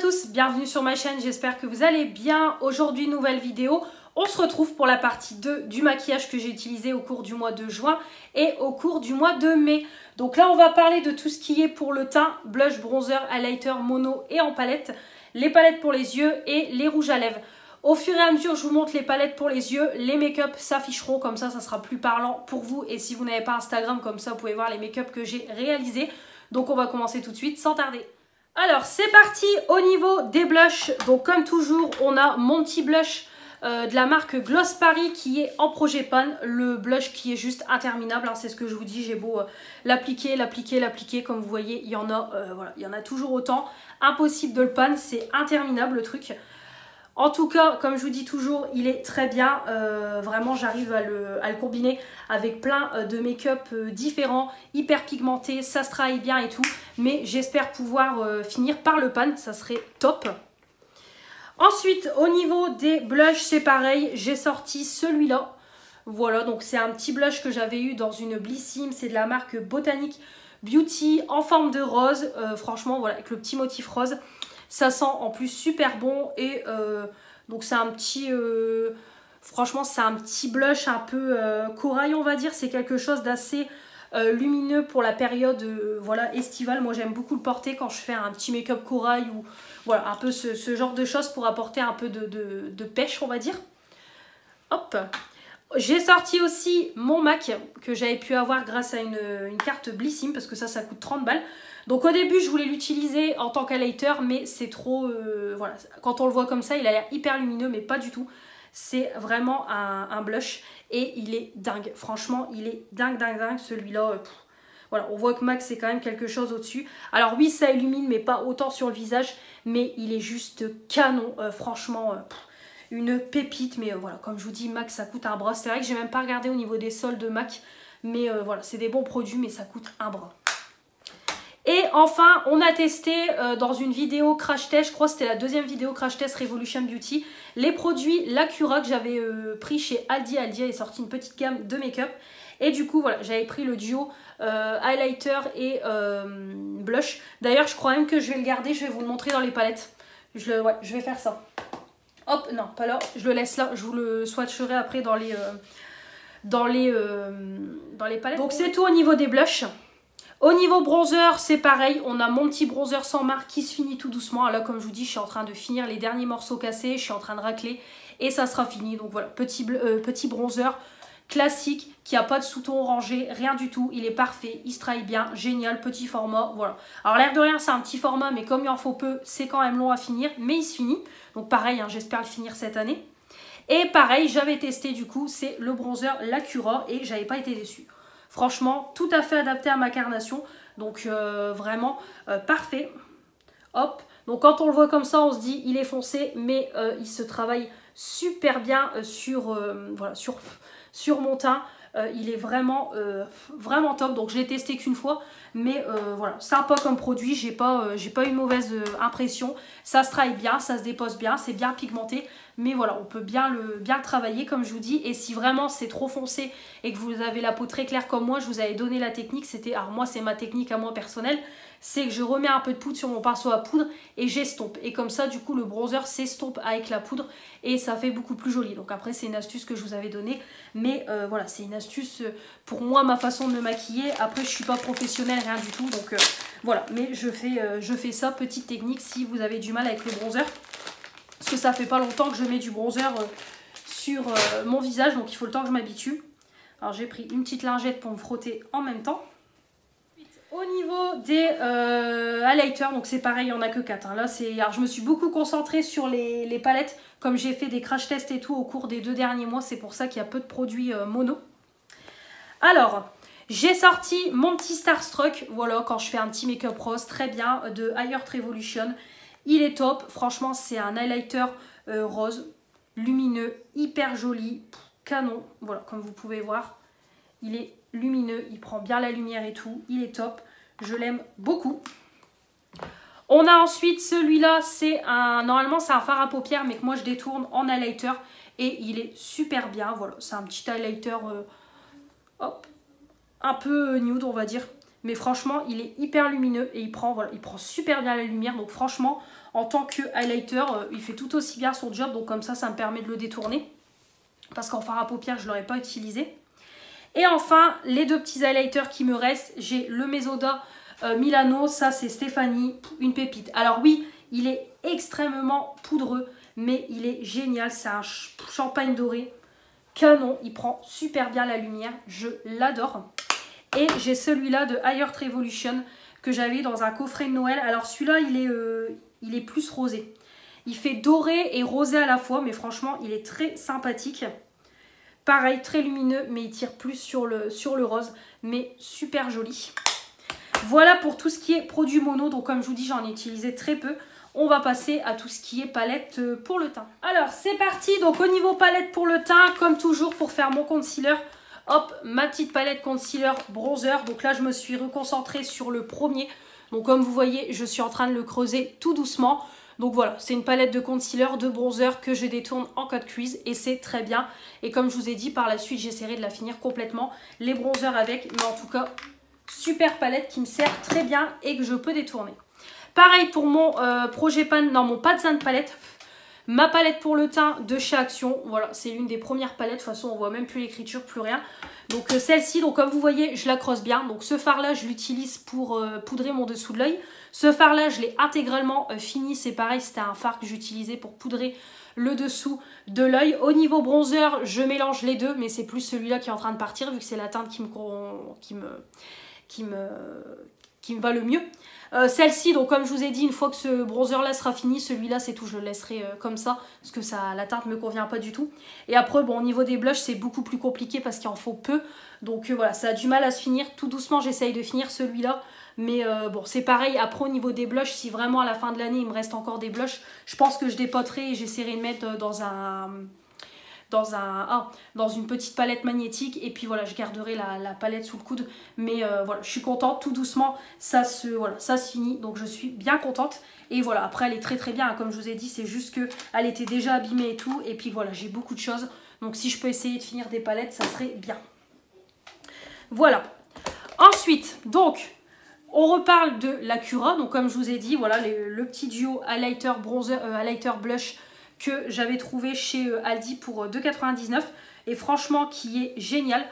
tous, bienvenue sur ma chaîne, j'espère que vous allez bien. Aujourd'hui, nouvelle vidéo. On se retrouve pour la partie 2 du maquillage que j'ai utilisé au cours du mois de juin et au cours du mois de mai. Donc là, on va parler de tout ce qui est pour le teint, blush, bronzer, highlighter, mono et en palette. Les palettes pour les yeux et les rouges à lèvres. Au fur et à mesure, je vous montre les palettes pour les yeux. Les make-up s'afficheront, comme ça sera plus parlant pour vous. Et si vous n'avez pas Instagram, comme ça, vous pouvez voir les make-up que j'ai réalisés. Donc on va commencer tout de suite sans tarder. Alors c'est parti au niveau des blushs. Donc comme toujours, on a mon petit blush de la marque Gloss Paris qui est en projet pan. Le blush qui est juste interminable, hein, c'est ce que je vous dis. J'ai beau l'appliquer, comme vous voyez, il y en a, voilà, il y en a toujours autant. Impossible de le pan, c'est interminable le truc. En tout cas, comme je vous dis toujours, il est très bien. Vraiment, j'arrive à le combiner avec plein de make-up différents, hyper pigmentés, ça se travaille bien et tout. Mais j'espère pouvoir finir par le pan, ça serait top. Ensuite, au niveau des blushs, c'est pareil. J'ai sorti celui-là. Voilà, donc c'est un petit blush que j'avais eu dans une Blissim. C'est de la marque Botanic Beauty en forme de rose. Franchement, voilà, avec le petit motif rose. Ça sent en plus super bon et donc c'est un petit, franchement c'est un petit blush un peu corail on va dire. C'est quelque chose d'assez lumineux pour la période voilà, estivale. Moi j'aime beaucoup le porter quand je fais un petit make-up corail ou voilà un peu ce genre de choses pour apporter un peu de pêche on va dire. Hop. J'ai sorti aussi mon MAC que j'avais pu avoir grâce à une carte Blissim parce que ça coûte 30 balles. Donc au début je voulais l'utiliser en tant qu'highlighter mais c'est trop, voilà, quand on le voit comme ça il a l'air hyper lumineux mais pas du tout. C'est vraiment un blush et il est dingue, franchement il est dingue celui-là. Voilà, on voit que MAC c'est quand même quelque chose au-dessus. Alors oui ça illumine mais pas autant sur le visage mais il est juste canon, franchement une pépite. Mais voilà, comme je vous dis MAC ça coûte un bras. C'est vrai que j'ai même pas regardé au niveau des soldes de MAC mais voilà c'est des bons produits mais ça coûte un bras. Et enfin, on a testé dans une vidéo crash test, je crois que c'était la deuxième vidéo crash test Revolution Beauty, les produits Lacura que j'avais pris chez Aldi. Aldi a sorti une petite gamme de make-up. Et du coup, voilà, j'avais pris le duo highlighter et blush. D'ailleurs, je crois même que je vais le garder, je vais vous le montrer dans les palettes. Ouais, je vais faire ça. Hop, non, pas là, je le laisse là, je vous le swatcherai après dans les palettes. Donc c'est tout au niveau des blushs. Au niveau bronzer, c'est pareil, on a mon petit bronzer sans marque qui se finit tout doucement. Là, comme je vous dis, je suis en train de finir les derniers morceaux cassés, je suis en train de racler et ça sera fini. Donc voilà, petit bronzer classique qui n'a pas de sous-ton orangé, rien du tout. Il est parfait, il se travaille bien, génial, petit format, voilà. Alors l'air de rien, c'est un petit format, mais comme il en faut peu, c'est quand même long à finir, mais il se finit. Donc pareil, hein, j'espère le finir cette année. Et pareil, j'avais testé du coup, c'est le bronzer Lacura et j'avais pas été déçue. Franchement, tout à fait adapté à ma carnation. Donc vraiment parfait. Hop. Donc quand on le voit comme ça, on se dit il est foncé. Mais il se travaille super bien voilà, sur mon teint. Il est vraiment top. Donc je l'ai testé qu'une fois. Mais voilà, sympa comme produit. J'ai pas une mauvaise impression. Ça se travaille bien, ça se dépose bien. C'est bien pigmenté. Mais voilà, on peut bien le travailler comme je vous dis. Et si vraiment c'est trop foncé et que vous avez la peau très claire comme moi, je vous avais donné la technique. Alors moi c'est ma technique à moi personnelle. C'est que je remets un peu de poudre sur mon pinceau à poudre et j'estompe. Et comme ça du coup le bronzer s'estompe avec la poudre et ça fait beaucoup plus joli. Donc après c'est une astuce que je vous avais donnée. Mais voilà, c'est une astuce pour moi, ma façon de me maquiller. Après je suis pas professionnelle, rien du tout. Donc voilà, mais je fais ça, petite technique si vous avez du mal avec le bronzer. Parce que ça fait pas longtemps que je mets du bronzer sur mon visage, donc il faut le temps que je m'habitue. Alors j'ai pris une petite lingette pour me frotter en même temps. Au niveau des highlighters, donc c'est pareil, il n'y en a que 4. Hein. Là, alors je me suis beaucoup concentrée sur les palettes, comme j'ai fait des crash tests et tout au cours des 2 derniers mois. C'est pour ça qu'il y a peu de produits mono. Alors, j'ai sorti mon petit Starstruck, voilà, quand je fais un petit make-up rose, très bien, de Higher Revolution. Il est top, franchement c'est un highlighter rose, lumineux, hyper joli, canon, voilà comme vous pouvez voir. Il est lumineux, il prend bien la lumière et tout, il est top, je l'aime beaucoup. On a ensuite celui-là, normalement c'est un fard à paupières mais que moi je détourne en highlighter et il est super bien, voilà, c'est un petit highlighter hop, un peu nude on va dire. Mais franchement, il est hyper lumineux et il prend, voilà, il prend super bien la lumière. Donc franchement, en tant que highlighter, il fait tout aussi bien son job. Donc comme ça me permet de le détourner. Parce qu'en fard à paupières, je ne l'aurais pas utilisé. Et enfin, les deux petits highlighters qui me restent. J'ai le Mesoda Milano. Ça, c'est Stéphanie, une pépite. Alors oui, il est extrêmement poudreux. Mais il est génial. C'est un champagne doré. Canon. Il prend super bien la lumière. Je l'adore. Et j'ai celui-là de Higher Revolution que j'avais dans un coffret de Noël. Alors celui-là, il est plus rosé. Il fait doré et rosé à la fois, mais franchement, il est très sympathique. Pareil, très lumineux, mais il tire plus sur le rose, mais super joli. Voilà pour tout ce qui est produit mono. Donc comme je vous dis, j'en ai utilisé très peu. On va passer à tout ce qui est palette pour le teint. Alors, c'est parti. Donc au niveau palette pour le teint, comme toujours, pour faire mon concealer... Hop, ma petite palette concealer bronzer. Donc là, je me suis reconcentrée sur le premier. Donc comme vous voyez, je suis en train de le creuser tout doucement. Donc voilà, c'est une palette de concealer, de bronzer que je détourne en cut crease. Et c'est très bien. Et comme je vous ai dit, par la suite, j'essaierai de la finir complètement. Les bronzers avec. Mais en tout cas, super palette qui me sert très bien et que je peux détourner. Pareil pour mon projet pan, non, mon Pazan palette. Ma palette pour le teint de chez Action, voilà, c'est l'une des premières palettes. De toute façon, on voit même plus l'écriture, plus rien. Donc celle-ci, donc comme vous voyez, je la crosse bien. Donc ce fard-là, je l'utilise pour poudrer mon dessous de l'œil. Ce fard-là, je l'ai intégralement fini. C'est pareil, c'était un fard que j'utilisais pour poudrer le dessous de l'œil. Au niveau bronzer, je mélange les deux, mais c'est plus celui-là qui est en train de partir, vu que c'est la teinte qui me va le mieux. Celle-ci, donc comme je vous ai dit, une fois que ce bronzer là sera fini, celui-là c'est tout, je le laisserai comme ça parce que la teinte me convient pas du tout. Et après, bon, au niveau des blushs, c'est beaucoup plus compliqué parce qu'il en faut peu. Donc voilà, ça a du mal à se finir. Tout doucement, j'essaye de finir celui-là. Mais bon, c'est pareil. Après, au niveau des blushs, si vraiment à la fin de l'année, il me reste encore des blushs, je pense que je dépoterai et j'essaierai de mettre dans une petite palette magnétique. Et puis voilà, je garderai la palette sous le coude. Mais voilà, je suis contente. Tout doucement, ça se finit. Donc je suis bien contente. Et voilà, après elle est très très bien. Comme je vous ai dit, c'est juste qu'elle était déjà abîmée et tout. Et puis voilà, j'ai beaucoup de choses. Donc si je peux essayer de finir des palettes, ça serait bien. Voilà. Ensuite, donc... on reparle de la Cura. Donc comme je vous ai dit, voilà le petit duo highlighter bronzer, highlighter blush que j'avais trouvé chez Aldi pour 2,99 et franchement qui est génial.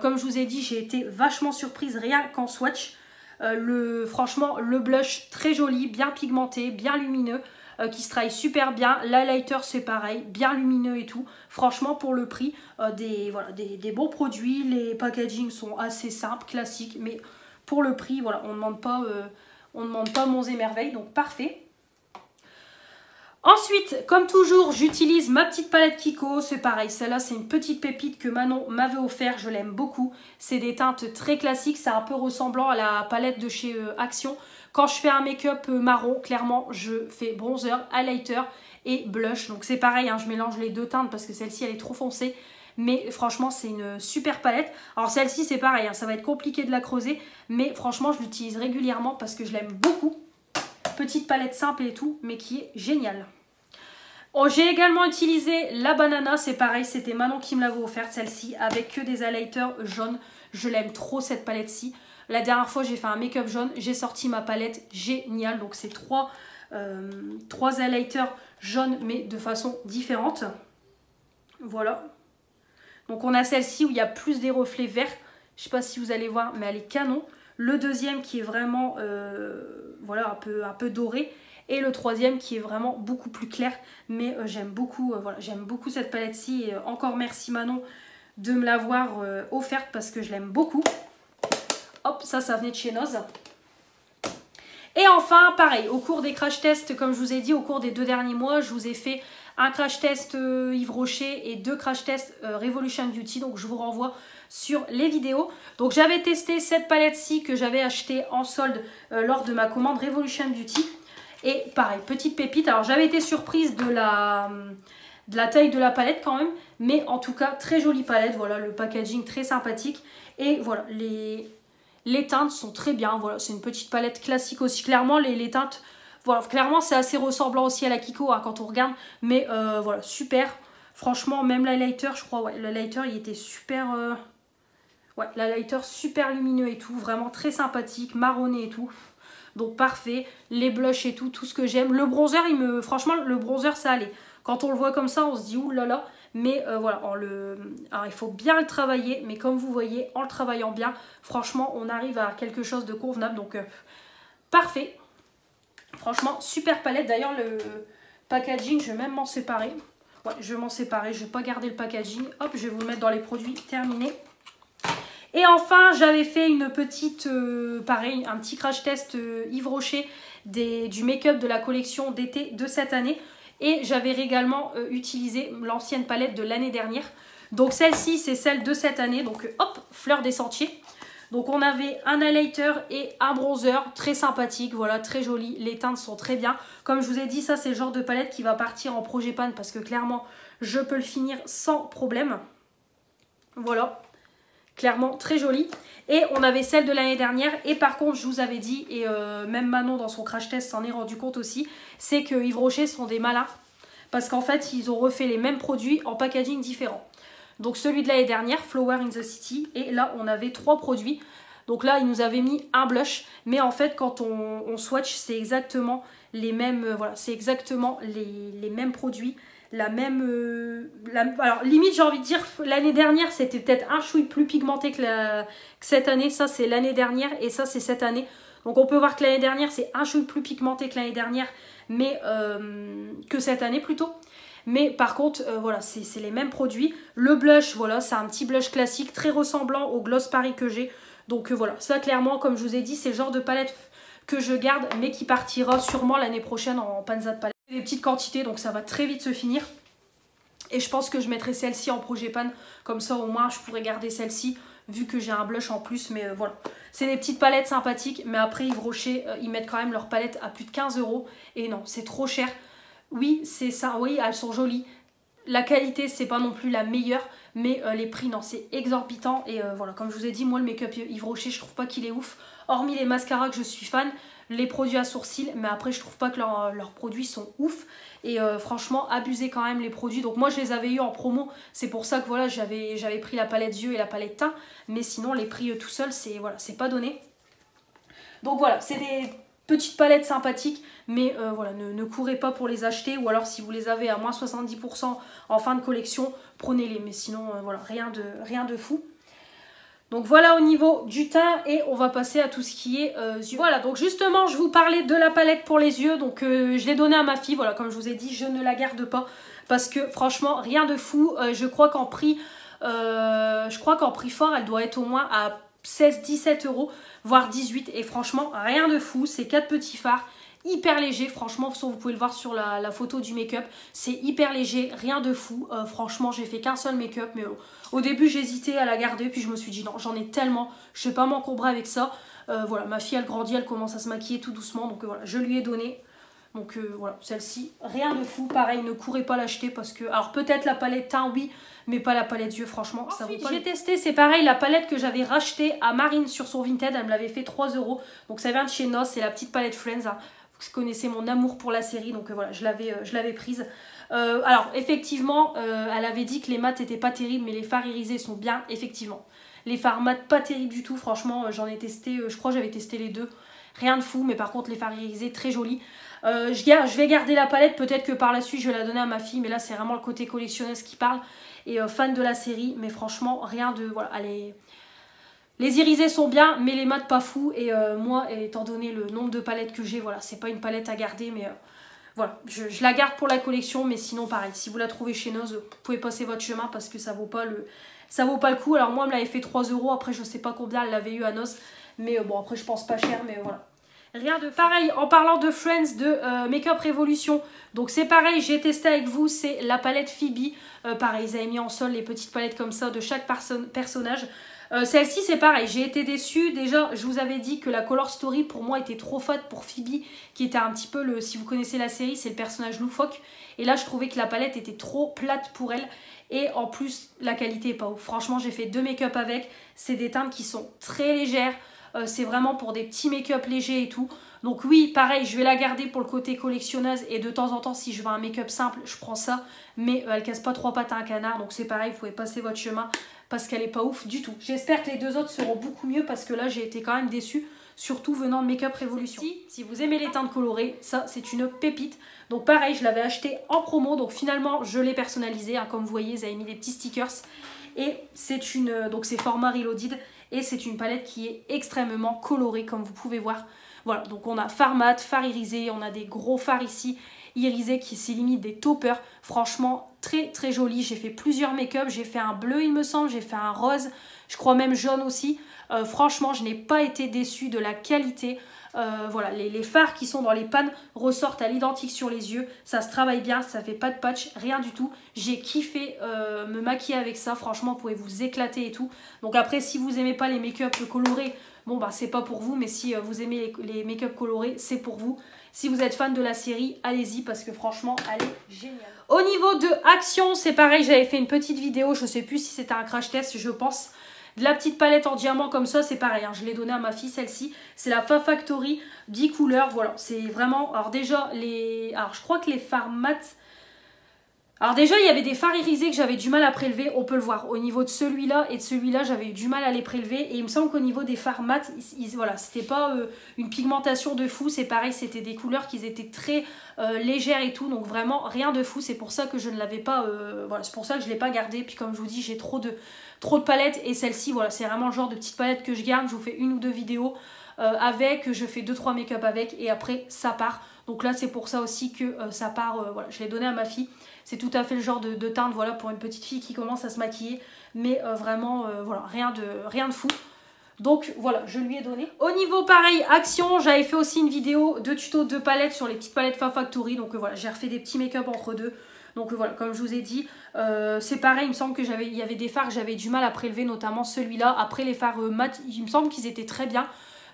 Comme je vous ai dit, j'ai été vachement surprise rien qu'en swatch. Franchement, le blush très joli, bien pigmenté, bien lumineux, qui se travaille super bien. L'highlighter c'est pareil, bien lumineux et tout. Franchement, pour le prix, des bons produits. Les packaging sont assez simples, classiques, mais pour le prix, voilà, on ne demande pas monts et merveilles, donc parfait. Ensuite, comme toujours, j'utilise ma petite palette Kiko. C'est pareil, celle-là, c'est une petite pépite que Manon m'avait offert. Je l'aime beaucoup. C'est des teintes très classiques. C'est un peu ressemblant à la palette de chez Action. Quand je fais un make-up marron, clairement, je fais bronzer, highlighter et blush. Donc c'est pareil, hein, je mélange les deux teintes parce que celle-ci, elle est trop foncée. Mais franchement, c'est une super palette. Alors celle-ci, c'est pareil, hein, ça va être compliqué de la creuser. Mais franchement, je l'utilise régulièrement parce que je l'aime beaucoup. Petite palette simple et tout, mais qui est géniale. Oh, j'ai également utilisé la banana, c'est pareil, c'était Manon qui me l'avait offerte, celle-ci, avec que des highlighters jaunes. Je l'aime trop cette palette-ci. La dernière fois, j'ai fait un make-up jaune, j'ai sorti ma palette géniale. Donc c'est trois highlighters jaunes, mais de façon différente. Voilà. Donc on a celle-ci où il y a plus des reflets verts. Je ne sais pas si vous allez voir, mais elle est canon. Le deuxième qui est vraiment voilà, un peu doré. Et le troisième qui est vraiment beaucoup plus clair. Mais j'aime beaucoup, voilà, j'aime beaucoup cette palette-ci. Et encore merci Manon de me l'avoir offerte parce que je l'aime beaucoup. Hop, ça venait de chez Noz. Et enfin, pareil, au cours des crash tests, comme je vous ai dit, au cours des 2 derniers mois, je vous ai fait un crash test Yves Rocher et 2 crash tests Revolution Beauty. Donc je vous renvoie sur les vidéos. Donc j'avais testé cette palette-ci que j'avais achetée en solde lors de ma commande Revolution Beauty. Et pareil, petite pépite. Alors j'avais été surprise de la taille de la palette quand même. Mais en tout cas, très jolie palette. Voilà, le packaging très sympathique. Et voilà, les teintes sont très bien. Voilà, c'est une petite palette classique aussi. Clairement, les teintes... Voilà, clairement, c'est assez ressemblant aussi à la Kiko hein, quand on regarde. Mais voilà, super. Franchement, même l'highlighter, je crois, ouais, l'highlighter, il était super... Ouais, l'highlighter super lumineux et tout, vraiment très sympathique, marronné et tout. Donc parfait, les blushs et tout, tout ce que j'aime. Le bronzer, franchement, le bronzer, ça allait. Quand on le voit comme ça, on se dit oulala. Mais voilà, alors il faut bien le travailler. Mais comme vous voyez, en le travaillant bien, franchement, on arrive à quelque chose de convenable. Donc parfait. Franchement, super palette. D'ailleurs, le packaging, je vais même m'en séparer. Ouais, je vais m'en séparer. Je ne vais pas garder le packaging. Hop, je vais vous le mettre dans les produits terminés. Et enfin, j'avais fait une petite, pareil, un petit crash test Yves Rocher du make-up de la collection d'été de cette année. Et j'avais également utilisé l'ancienne palette de l'année dernière. Donc celle-ci, c'est celle de cette année. Donc hop, Fleur des Sentiers. Donc on avait un highlighter et un bronzer très sympathique, voilà, très joli. Les teintes sont très bien. Comme je vous ai dit, ça c'est le genre de palette qui va partir en projet pan parce que clairement, je peux le finir sans problème. Voilà. Clairement très jolie. Et on avait celle de l'année dernière. Et par contre, je vous avais dit, et même Manon dans son crash test s'en est rendu compte aussi, c'est que Yves Rocher sont des malins. Parce qu'en fait, ils ont refait les mêmes produits en packaging différents. Donc celui de l'année dernière, Flower in the City. Et là, on avait 3 produits. Donc là, ils nous avaient mis un blush. Mais en fait, quand on swatch, c'est exactement les mêmes, voilà, c'est exactement les mêmes produits. La même... alors limite j'ai envie de dire l'année dernière c'était peut-être un chouï plus pigmenté que cette année. Ça c'est l'année dernière et ça c'est cette année. Donc on peut voir que l'année dernière c'est un chouï plus pigmenté que l'année dernière. Mais que cette année plutôt. Mais par contre voilà c'est les mêmes produits. Le blush voilà c'est un petit blush classique très ressemblant au Gloss Paris que j'ai. Donc voilà ça clairement comme je vous ai dit c'est le genre de palette que je garde mais qui partira sûrement l'année prochaine en panza de palette. Des petites quantités donc ça va très vite se finir et je pense que je mettrai celle-ci en projet pan comme ça au moins je pourrais garder celle-ci vu que j'ai un blush en plus mais voilà c'est des petites palettes sympathiques mais après Yves Rocher ils mettent quand même leur palette à plus de 15 € et non c'est trop cher. Oui c'est ça, oui elles sont jolies, la qualité c'est pas non plus la meilleure mais les prix non c'est exorbitant et voilà comme je vous ai dit moi le make-up Yves Rocher je trouve pas qu'il est ouf hormis les mascaras que je suis fan, les produits à sourcils mais après je trouve pas que leurs produits sont ouf et franchement abusé quand même les produits donc moi je les avais eu en promo c'est pour ça que voilà j'avais pris la palette yeux et la palette teint mais sinon les prix tout seul c'est voilà c'est pas donné donc voilà c'est des petites palettes sympathiques mais voilà ne courez pas pour les acheter ou alors si vous les avez à moins 70% en fin de collection prenez-les mais sinon voilà rien de fou. Donc voilà au niveau du teint et on va passer à tout ce qui est yeux. Voilà donc justement je vous parlais de la palette pour les yeux donc je l'ai donnée à ma fille, voilà comme je vous ai dit je ne la garde pas parce que franchement rien de fou, je crois qu'en prix fort elle doit être au moins à 16-17 € voire 18 et franchement rien de fou, c'est 4 petits fards. Hyper léger, franchement, vous pouvez le voir sur la photo du make-up. C'est hyper léger, rien de fou. Franchement, j'ai fait qu'un seul make-up. Mais au début, j'hésitais à la garder. Puis je me suis dit, non, j'en ai tellement. Je ne vais pas m'encombrer avec ça. Voilà, ma fille, elle grandit, elle commence à se maquiller tout doucement. Donc voilà, je lui ai donné. Donc voilà, celle-ci, rien de fou. Pareil, ne courez pas l'acheter parce que... Alors peut-être la palette teint, oui, mais pas la palette yeux, franchement. Ensuite, j'ai testé, c'est pareil, la palette que j'avais rachetée à Marine sur son Vinted. Elle me l'avait fait 3 €. Donc ça vient de chez NOS, c'est la petite palette Friends. Hein. Vous connaissez mon amour pour la série, donc voilà, je l'avais prise. Alors, effectivement, elle avait dit que les mats n'étaient pas terribles, mais les fards irisés sont bien, effectivement. Les fards mat, pas terribles du tout, franchement, j'en ai testé, je crois que j'avais testé les deux. Rien de fou, mais par contre, les fards irisés, très jolis. Je vais garder la palette, peut-être que par la suite, je vais la donner à ma fille, mais là, c'est vraiment le côté collectionneuse qui parle. Et fan de la série, mais franchement, rien de... Voilà, allez... Les irisés sont bien, mais les mats pas fous. Et moi, étant donné le nombre de palettes que j'ai, voilà, c'est pas une palette à garder, mais voilà, je la garde pour la collection. Mais sinon, pareil, si vous la trouvez chez Noz, vous pouvez passer votre chemin parce que ça vaut pas le coup. Alors moi, elle me l'avait fait 3 €. Après, je sais pas combien elle l'avait eu à Noz, mais bon, après, je pense pas cher, mais voilà. Rien de pareil, en parlant de Friends, de Make-up Révolution, donc c'est pareil, j'ai testé avec vous, c'est la palette Phoebe, pareil, ils avaient mis en sol les petites palettes comme ça de chaque personnage. Celle-ci c'est pareil, j'ai été déçue, déjà je vous avais dit que la Color Story pour moi était trop fat pour Phoebe, qui était un petit peu le, si vous connaissez la série, c'est le personnage loufoque, et là je trouvais que la palette était trop plate pour elle, et en plus la qualité est pas ouf, franchement j'ai fait 2 make-up avec, c'est des teintes qui sont très légères, c'est vraiment pour des petits make-up légers et tout. Donc oui, pareil, je vais la garder pour le côté collectionneuse et de temps en temps, si je veux un make-up simple, je prends ça. Mais elle casse pas 3 pattes à un canard, donc c'est pareil, vous pouvez passer votre chemin parce qu'elle est pas ouf du tout. J'espère que les deux autres seront beaucoup mieux parce que là, j'ai été quand même déçue, surtout venant de Make Up Révolution. Si vous aimez les teintes colorées, ça, c'est une pépite. Donc pareil, je l'avais acheté en promo, donc finalement, je l'ai personnalisé. Hein, comme vous voyez, ils avaient mis des petits stickers. Et c'est une, donc c'est format Reloaded et c'est une palette qui est extrêmement colorée, comme vous pouvez voir. Voilà, donc on a fard mat, fard irisé, on a des gros fards ici, irisés qui c'est limite des toppers. Franchement, très très joli. J'ai fait plusieurs make-up, j'ai fait un bleu il me semble, j'ai fait un rose, je crois même jaune aussi. Franchement, je n'ai pas été déçue de la qualité. Voilà, les fards qui sont dans les pannes ressortent à l'identique sur les yeux. Ça se travaille bien, ça fait pas de patch, rien du tout. J'ai kiffé me maquiller avec ça. Franchement, vous pouvez vous éclater et tout. Donc après, si vous aimez pas les make-up colorés, bon bah c'est pas pour vous. Mais si vous aimez les make-up colorés, c'est pour vous. Si vous êtes fan de la série, allez-y parce que franchement, elle est géniale. Au niveau de Action, c'est pareil. J'avais fait une petite vidéo, je sais plus si c'était un crash test, je pense. De la petite palette en diamant comme ça, c'est pareil, hein, je l'ai donnée à ma fille, celle-ci. C'est la Fa Factory 10 couleurs, voilà, c'est vraiment... Alors déjà, je crois que les fards mat... Alors déjà, il y avait des fards irisés que j'avais du mal à prélever, on peut le voir. Au niveau de celui-là et de celui-là, j'avais eu du mal à les prélever. Et il me semble qu'au niveau des fards mat, voilà, c'était pas une pigmentation de fou. C'est pareil, c'était des couleurs qui étaient très légères et tout. Donc vraiment, rien de fou. C'est pour ça que je ne l'avais pas... voilà, c'est pour ça que je ne l'ai pas gardé. Puis comme je vous dis, j'ai trop de palettes. Et celle-ci, voilà, c'est vraiment le genre de petite palette que je garde. Je vous fais 1 ou 2 vidéos avec. Je fais 2-3 make-up avec. Et après, ça part. Donc là, c'est pour ça aussi que ça part. Voilà, je l'ai donné à ma fille. C'est tout à fait le genre de teinte, voilà, pour une petite fille qui commence à se maquiller. Mais vraiment, voilà, rien de fou. Donc voilà, je lui ai donné. Au niveau pareil, Action, j'avais fait aussi une vidéo de tuto de palettes sur les petites palettes Fa Factory. Donc voilà, j'ai refait des petits make-up entre deux. Donc voilà, comme je vous ai dit, c'est pareil, il me semble qu'il y avait des fards que j'avais du mal à prélever, notamment celui-là. Après les fards mat, il me semble qu'ils étaient très bien.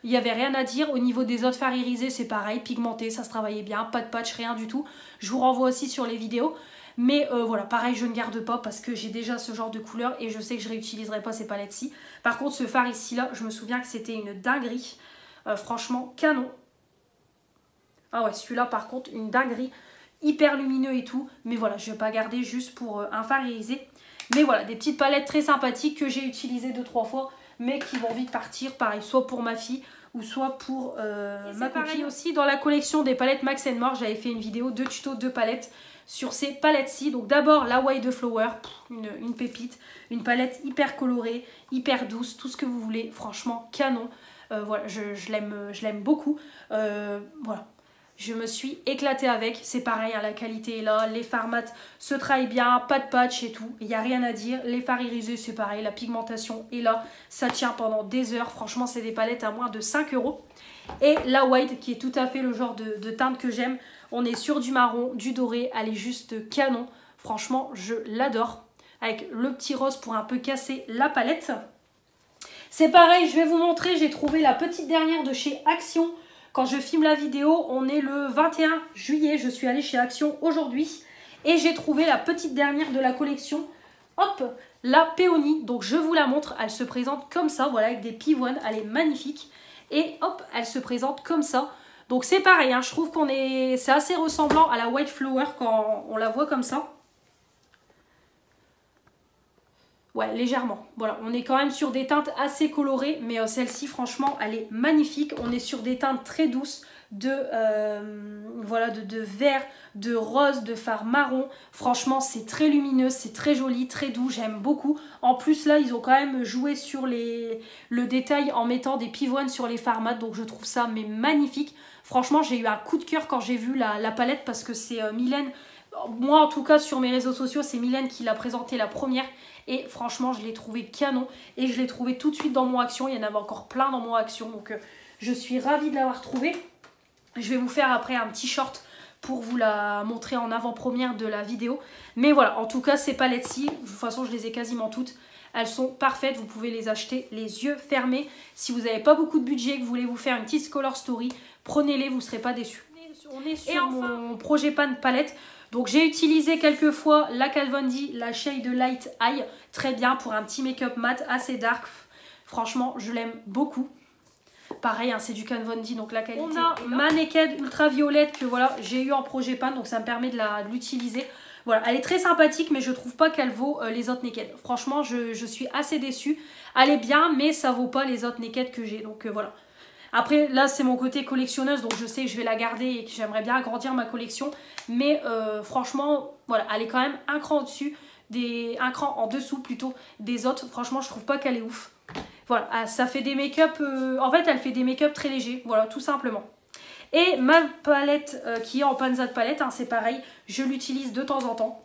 Il n'y avait rien à dire. Au niveau des autres fards irisés, c'est pareil, pigmenté, ça se travaillait bien, pas de patch, rien du tout. Je vous renvoie aussi sur les vidéos. Mais voilà, pareil, je ne garde pas parce que j'ai déjà ce genre de couleur et je sais que je ne réutiliserai pas ces palettes-ci. Par contre, ce fard ici-là, je me souviens que c'était une dinguerie. Franchement, canon. Ah ouais, celui-là, par contre, une dinguerie. Hyper lumineux et tout. Mais voilà, je ne vais pas garder juste pour un fard irisé. Mais voilà, des petites palettes très sympathiques que j'ai utilisées 2-3 fois. Mais qui vont vite partir, pareil, soit pour ma fille ou soit pour ma copine. Aussi, dans la collection des palettes Max & More, j'avais fait une vidéo de tuto de palettes sur ces palettes-ci. Donc d'abord la White de Flower, une pépite, une palette hyper colorée, hyper douce, tout ce que vous voulez, franchement canon. Voilà, je l'aime beaucoup. Voilà, je me suis éclatée avec, c'est pareil, hein, la qualité est là, les fards mat se travaillent bien, pas de patch et tout, il n'y a rien à dire. Les fards irisés, c'est pareil, la pigmentation est là, ça tient pendant des heures, franchement c'est des palettes à moins de 5 €. Et la White qui est tout à fait le genre de teinte que j'aime. On est sur du marron, du doré, elle est juste canon. Franchement, je l'adore. Avec le petit rose pour un peu casser la palette. C'est pareil, je vais vous montrer, j'ai trouvé la petite dernière de chez Action. Quand je filme la vidéo, on est le 21 juillet. Je suis allée chez Action aujourd'hui. Et j'ai trouvé la petite dernière de la collection. Hop, la Péonie. Donc je vous la montre, elle se présente comme ça, voilà, avec des pivoines. Elle est magnifique. Et hop, elle se présente comme ça. Donc c'est pareil, hein, je trouve c'est assez ressemblant à la White Flower quand on la voit comme ça. Ouais, légèrement. Voilà, on est quand même sur des teintes assez colorées, mais celle-ci, franchement, elle est magnifique. On est sur des teintes très douces voilà, de vert, de rose, de fard marron. Franchement, c'est très lumineux, c'est très joli, très doux, j'aime beaucoup. En plus, là, ils ont quand même joué sur le détail en mettant des pivoines sur les fards mat, donc je trouve ça mais magnifique. Franchement, j'ai eu un coup de cœur quand j'ai vu la palette parce que c'est Mylène. Moi, en tout cas, sur mes réseaux sociaux, c'est Mylène qui l'a présentée la première. Et franchement, je l'ai trouvé canon. Et je l'ai trouvé tout de suite dans mon Action. Il y en avait encore plein dans mon Action. Donc, je suis ravie de l'avoir trouvée. Je vais vous faire après un petit short pour vous la montrer en avant-première de la vidéo. Mais voilà, en tout cas, ces palettes-ci, de toute façon, je les ai quasiment toutes. Elles sont parfaites. Vous pouvez les acheter les yeux fermés. Si vous n'avez pas beaucoup de budget, que vous voulez vous faire une petite color story, prenez-les, vous ne serez pas déçus. On est sur mon projet pan palette. Donc j'ai utilisé quelques fois la Kat Von D, la Shade Light Eye. Très bien pour un petit make-up mat assez dark. Franchement, je l'aime beaucoup. Pareil, hein, c'est du Kat Von D, donc la qualité. On a ma Naked ultraviolette que voilà, j'ai eu en projet pan, donc ça me permet de l'utiliser. Voilà, elle est très sympathique, mais je trouve pas qu'elle vaut les autres Naked. Franchement, je suis assez déçue. Elle est bien, mais ça vaut pas les autres Naked que j'ai, donc voilà. Après, là, c'est mon côté collectionneuse, donc je sais que je vais la garder et que j'aimerais bien agrandir ma collection. Mais franchement, voilà, elle est quand même un cran au-dessus, un cran en dessous plutôt des autres. Franchement, je trouve pas qu'elle est ouf. Voilà, ça fait des make-up, en fait, elle fait des make-up très légers, voilà, tout simplement. Et ma palette qui est en Panza de palette, hein, c'est pareil, je l'utilise de temps en temps.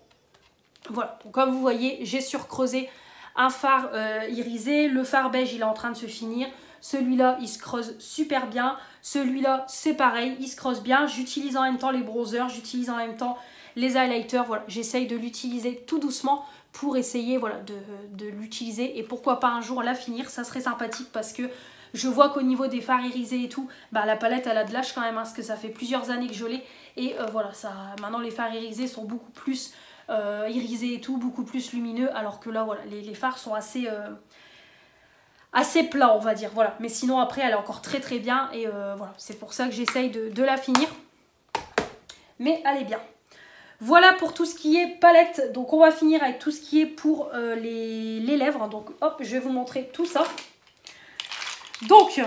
Voilà, donc comme vous voyez, j'ai surcreusé un fard irisé, le fard beige, il est en train de se finir. Celui-là, il se creuse super bien. Celui-là, c'est pareil, il se creuse bien. J'utilise en même temps les bronzers, j'utilise en même temps les highlighters. Voilà, j'essaye de l'utiliser tout doucement pour essayer voilà, de l'utiliser. Et pourquoi pas un jour la finir, ça serait sympathique parce que je vois qu'au niveau des fards irisés et tout, bah, la palette, elle a de l'âge quand même, hein, parce que ça fait plusieurs années que je l'ai. Et voilà, maintenant les fards irisés sont beaucoup plus irisés et tout, beaucoup plus lumineux. Alors que là, voilà, les fards sont assez plat, on va dire, voilà. Mais sinon après elle est encore très très bien et voilà, c'est pour ça que j'essaye de la finir, mais elle est bien. Voilà pour tout ce qui est palette. Donc on va finir avec tout ce qui est pour les lèvres. Donc hop, je vais vous montrer tout ça. Donc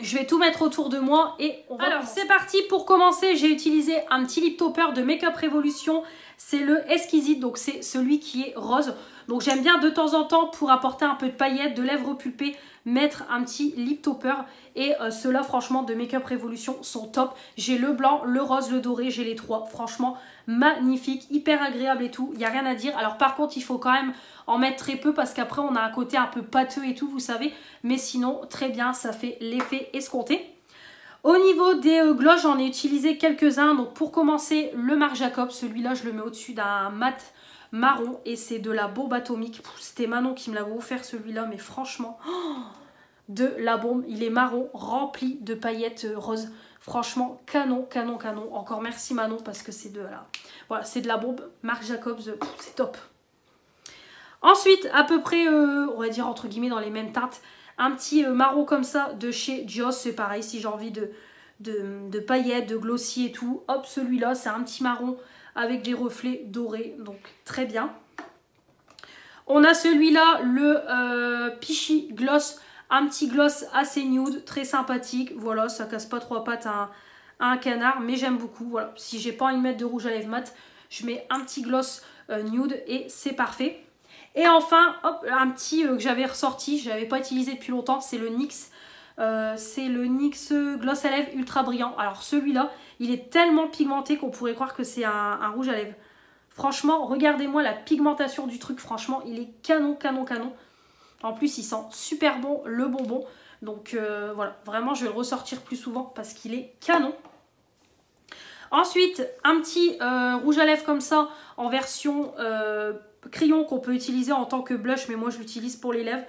je vais tout mettre autour de moi et on va... Alors c'est parti, pour commencer j'ai utilisé un petit lip topper de Make Up Revolution. C'est le Exquisite, donc c'est celui qui est rose. Donc j'aime bien de temps en temps pour apporter un peu de paillettes, de lèvres pulpées, mettre un petit lip topper. Et ceux-là franchement de Make Up Revolution sont top. J'ai le blanc, le rose, le doré, j'ai les trois. Franchement magnifique, hyper agréable et tout, il n'y a rien à dire. Alors par contre il faut quand même en mettre très peu parce qu'après on a un côté un peu pâteux et tout, vous savez. Mais sinon très bien, ça fait l'effet escompté. Au niveau des glosses, j'en ai utilisé quelques-uns. Donc pour commencer, le Marc Jacobs, celui-là je le mets au-dessus d'un mat marron et c'est de la bombe atomique. C'était Manon qui me l'avait offert celui-là, mais franchement, de la bombe. Il est marron, rempli de paillettes roses. Franchement, canon, canon, canon. Encore merci Manon parce que c'est de la... Voilà, c'est de la bombe. Marc Jacobs, c'est top. Ensuite, à peu près, on va dire entre guillemets dans les mêmes teintes, un petit marron comme ça de chez Joss, c'est pareil, si j'ai envie de paillettes, de glossy et tout. Hop, celui-là, c'est un petit marron avec des reflets dorés, donc très bien. On a celui-là, le Peachy Gloss, un petit gloss assez nude, très sympathique. Voilà, ça casse pas trois pattes à un canard, mais j'aime beaucoup. Voilà, si j'ai pas envie de mettre de rouge à lèvres mat, je mets un petit gloss nude et c'est parfait. Et enfin, hop, un petit que j'avais ressorti, je n'avais pas utilisé depuis longtemps, c'est le NYX. C'est le NYX Gloss à lèvres ultra brillant. Alors celui-là, il est tellement pigmenté qu'on pourrait croire que c'est un rouge à lèvres. Franchement, regardez-moi la pigmentation du truc. Franchement, il est canon, canon, canon. En plus, il sent super bon le bonbon. Donc voilà, vraiment, je vais le ressortir plus souvent parce qu'il est canon. Ensuite, un petit rouge à lèvres comme ça en version crayon qu'on peut utiliser en tant que blush, mais moi je l'utilise pour les lèvres.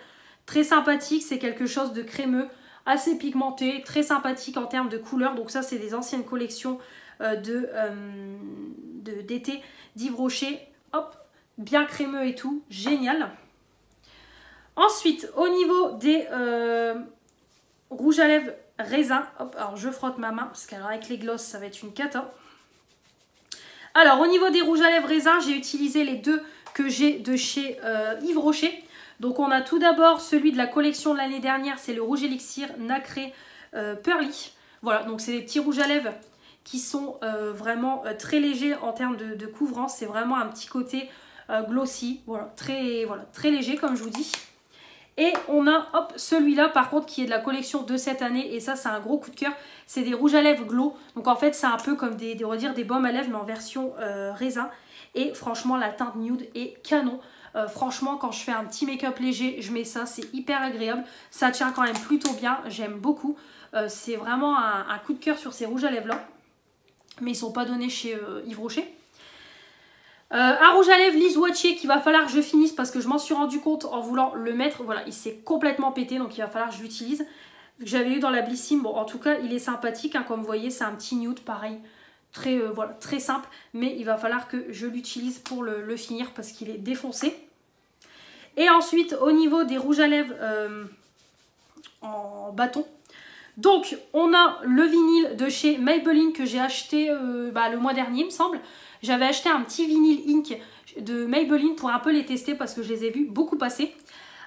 Très sympathique, c'est quelque chose de crémeux, assez pigmenté, très sympathique en termes de couleur. Donc ça, c'est des anciennes collections d'été d'Yves Rocher. Hop, bien crémeux et tout, génial. Ensuite, au niveau des rouges à lèvres raisin, hop, alors je frotte ma main parce qu'avec les glosses ça va être une cata. Alors au niveau des rouges à lèvres raisin, j'ai utilisé les deux que j'ai de chez Yves Rocher. Donc on a tout d'abord celui de la collection de l'année dernière, c'est le rouge élixir nacré Pearly. Voilà, donc c'est des petits rouges à lèvres qui sont vraiment très légers en termes de couvrance. C'est vraiment un petit côté glossy, voilà, très léger comme je vous dis. Et on a hop celui-là par contre qui est de la collection de cette année et ça c'est un gros coup de cœur. C'est des rouges à lèvres glow. Donc en fait c'est un peu comme on va dire des baumes à lèvres mais en version raisin. Et franchement la teinte nude est canon. Franchement quand je fais un petit make-up léger je mets ça, c'est hyper agréable. Ça tient quand même plutôt bien, j'aime beaucoup. C'est vraiment un coup de cœur sur ces rouges à lèvres là. Mais ils ne sont pas donnés chez Yves Rocher. Un rouge à lèvres Liz Wattier qu'il va falloir que je finisse parce que je m'en suis rendu compte en voulant le mettre. Voilà, il s'est complètement pété donc il va falloir que je l'utilise. J'avais eu dans la Blissim. Bon, en tout cas, il est sympathique. Hein, comme vous voyez, c'est un petit nude pareil. Voilà, très simple. Mais il va falloir que je l'utilise pour le finir parce qu'il est défoncé. Et ensuite, au niveau des rouges à lèvres en bâton. Donc, on a le vinyle de chez Maybelline que j'ai acheté le mois dernier, il me semble. J'avais acheté un petit vinyle Ink de Maybelline pour un peu les tester parce que je les ai vus beaucoup passer.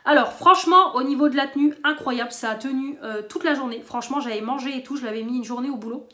Alors, franchement, au niveau de la tenue, incroyable. Ça a tenu toute la journée. Franchement, j'avais mangé et tout. Je l'avais mis une journée au boulot.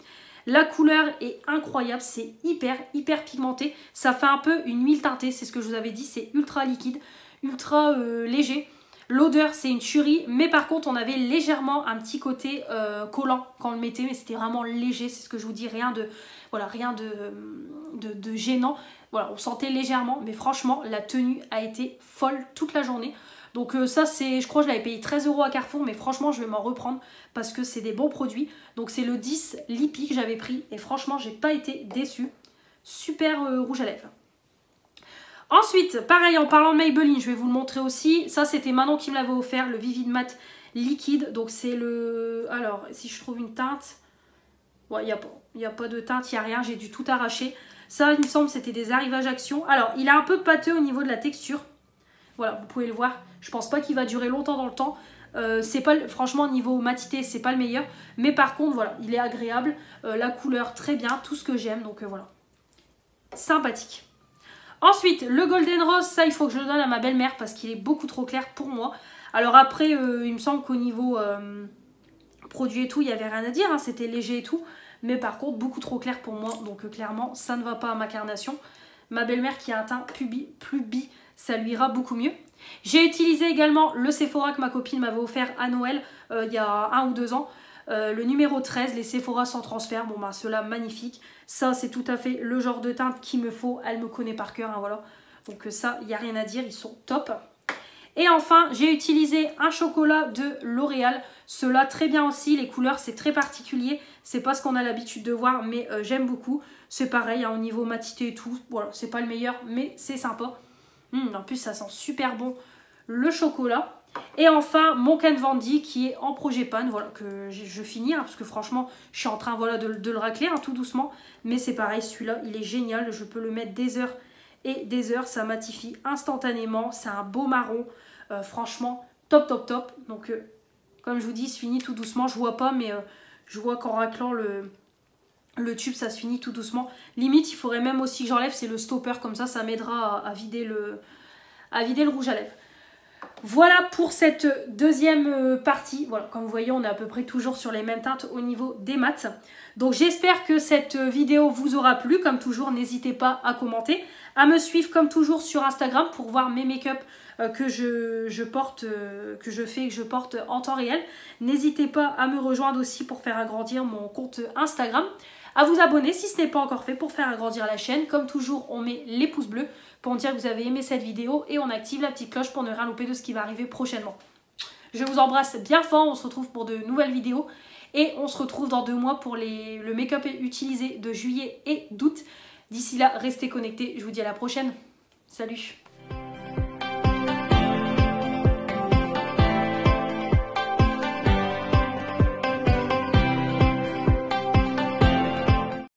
La couleur est incroyable. C'est hyper pigmenté. Ça fait un peu une huile teintée. C'est ce que je vous avais dit. C'est ultra liquide, ultra léger. L'odeur, c'est une tuerie, mais par contre, on avait légèrement un petit côté collant quand on le mettait, mais c'était vraiment léger, c'est ce que je vous dis, rien de gênant. Voilà, on sentait légèrement, mais franchement, la tenue a été folle toute la journée. Donc ça, je crois que je l'avais payé 13 € à Carrefour, mais franchement, je vais m'en reprendre parce que c'est des bons produits. Donc c'est le 10 Lippy que j'avais pris, et franchement, j'ai pas été déçue. Super rouge à lèvres. Ensuite, pareil, en parlant de Maybelline, je vais vous le montrer aussi. Ça, c'était Manon qui me l'avait offert, le Vivid Matte liquide. Donc, c'est le... Alors, si je trouve une teinte... Ouais, il n'y a pas de teinte, il n'y a rien. J'ai dû tout arracher. Ça, il me semble, c'était des arrivages action. Alors, il est un peu pâteux au niveau de la texture. Voilà, vous pouvez le voir. Je pense pas qu'il va durer longtemps dans le temps. C'est pas, franchement, niveau matité, c'est pas le meilleur. Mais par contre, voilà, il est agréable. La couleur, très bien. Tout ce que j'aime. Donc, voilà. Sympathique. Ensuite, le Golden Rose, ça il faut que je le donne à ma belle-mère parce qu'il est beaucoup trop clair pour moi. Alors après, il me semble qu'au niveau produit et tout, il n'y avait rien à dire, hein, c'était léger et tout. Mais par contre, beaucoup trop clair pour moi, donc clairement, ça ne va pas à ma carnation. Ma belle-mère qui a un teint plus bi, ça lui ira beaucoup mieux. J'ai utilisé également le Sephora que ma copine m'avait offert à Noël il y a 1 ou 2 ans. Le numéro 13, les Sephora sans transfert, bon bah ceux-là magnifiques. Ça c'est tout à fait le genre de teinte qu'il me faut, elle me connaît par cœur, hein, voilà. Donc ça, il n'y a rien à dire, ils sont top. Et enfin, j'ai utilisé un chocolat de L'Oréal. Ceux-là très bien aussi, les couleurs c'est très particulier. C'est pas ce qu'on a l'habitude de voir, mais j'aime beaucoup. C'est pareil, hein, au niveau matité et tout, voilà, c'est pas le meilleur, mais c'est sympa. En plus ça sent super bon le chocolat. Et enfin, mon Kat Von D qui est en projet pan, voilà, que je finis, hein, parce que franchement, je suis en train voilà, de le racler, hein, tout doucement. Mais c'est pareil, celui-là, il est génial, je peux le mettre des heures et des heures, ça matifie instantanément, c'est un beau marron, franchement, top. Donc, comme je vous dis, il se finit tout doucement, je vois pas, mais je vois qu'en raclant le tube, ça se finit tout doucement. Limite, il faudrait même aussi que j'enlève, c'est le stopper, comme ça m'aidera à vider le rouge à lèvres. Voilà pour cette deuxième partie. Voilà, comme vous voyez, on est à peu près toujours sur les mêmes teintes au niveau des mats. Donc j'espère que cette vidéo vous aura plu. Comme toujours, n'hésitez pas à commenter, à me suivre comme toujours sur Instagram pour voir mes make-up que je porte en temps réel. N'hésitez pas à me rejoindre aussi pour faire agrandir mon compte Instagram. À vous abonner si ce n'est pas encore fait pour faire agrandir la chaîne. Comme toujours, on met les pouces bleus pour me dire que vous avez aimé cette vidéo et on active la petite cloche pour ne rien louper de ce qui va arriver prochainement. Je vous embrasse bien fort, on se retrouve pour de nouvelles vidéos et on se retrouve dans 2 mois pour le make-up utilisé de juillet et d'août. D'ici là, restez connectés, je vous dis à la prochaine. Salut!